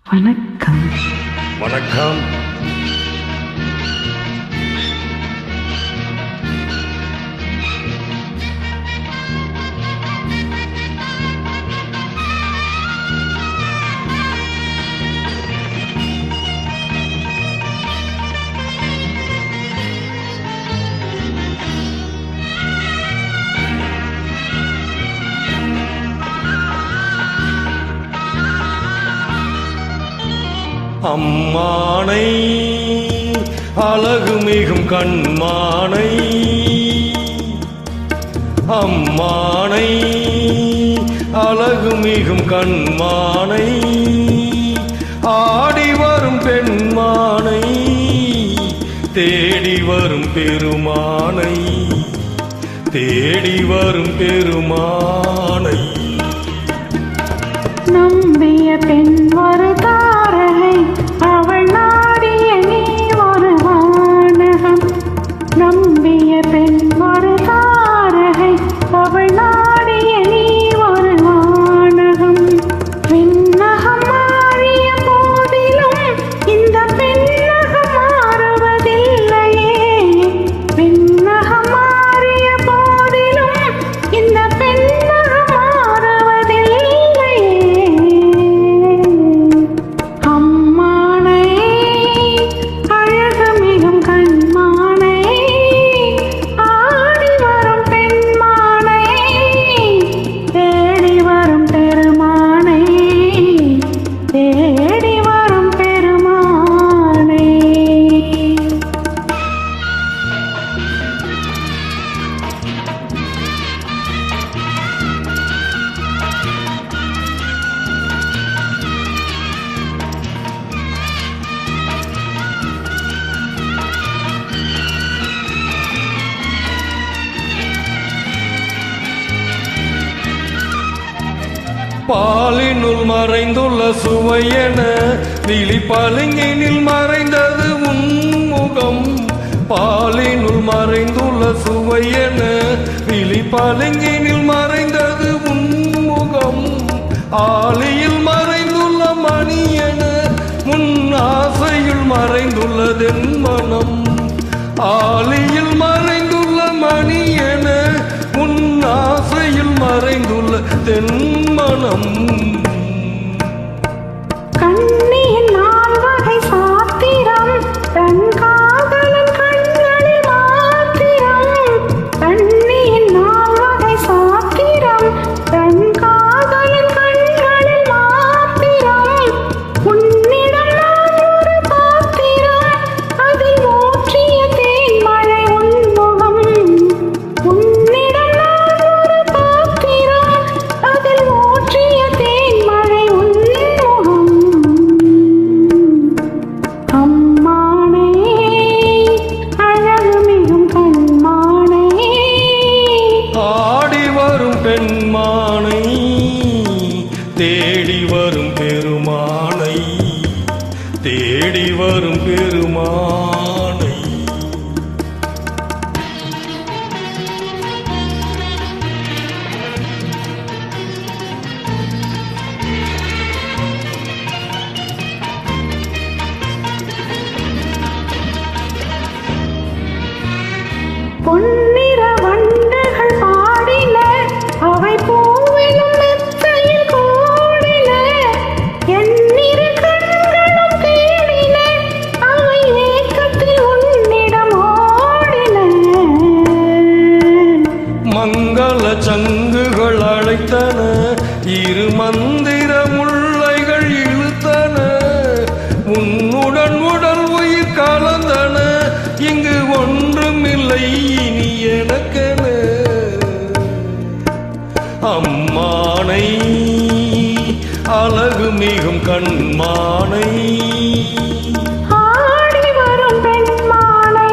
வணக்கம். வணக்கம். அம்மானை அழகு மிகும் கண்மானை, அம்மானை அழகு மிகும் கண்மானை, ஆடி வரும் பெண்மானை, தேடி வரும் பெருமானை, தேடி வரும் பெருமானை. நம்பிய பெண் ஒரு தாரகை, அவள் நாடிய நீ ஒரு வானகம். நம்பிய பெண் ஒரு தாரகை, அவள் நாடிய நீ ஒரு வானகம். விண்ணகம் மாறிய போதிலும் இந்த பெண்ணகம் மாறுவதில்லையே. விண்ணகம் மாறிய போதிலும் இந்த பெண்ணகம் மாறுவதில்லையே. அம்மானை அழகு மிகும் கண்மானை, ஆடி வரும் பெண்மானை, தேடி வரும் பெருமானை, தேடி வரும் பெருமானை. பாலினுள் மறைந்துள்ள சுவையென விழிப்பளிங்கினில் மறைந்தது உன்முகம். பாலினுள் மறைந்துள்ள சுவையென விழிப்பளிங்கினில் மறைந்தது உன்முகம். ஆலியில் மறைந்துள்ள மணியென முன் ஆசையுள் மறைந்துள்ளதென் மனம். ஆலியில் மறைந்துள்ள மணியென முன் ஆசையில் மறைந்துள்ள தென்மனம். கண்ணியின் நால்வகை சாத்திரம், தன் காதலன் கண்களில் மாத்திரம். கண்ணியின் நால்வகை சாத்திரம், தன் காதலன் கண்களில் மாத்திரம். உன்னிடம் நான் ஒரு பாத்திரம், அதில் ஊற்றிய தேன்மழை உன்முகம். உன்னிடம் நான் ஒரு பாத்திரம், அதில் ஊற்றிய தேன்மழை உன்முகம். அம்மானை அழகு மிகும் கண்மானை, ஆடி வரும் பெண்மானை, தேடி வரும் பெருமானை, தேடி வரும் பெருமானை. பொன்னிற வண்டுகள் பாடின, அவை பூவிலும் மெத்தையில் கூடின. எண்ணிரு கண்களும் தேடின, அவை ஏக்கத்தில் உன்னிடம் ஓடின. மங்கள சங்குகள் அழைத்தன, இரு மந்திர முல்லைகள் இழுத்தன. உன்னுடன் உடல் உயிர் கலந்தன, இங்கு ஒன்றுமில்லை இனி எனக்கென. அம்மானை அழகு மிகும் கண்மானை, ஆடி வரும் பெண்மானை,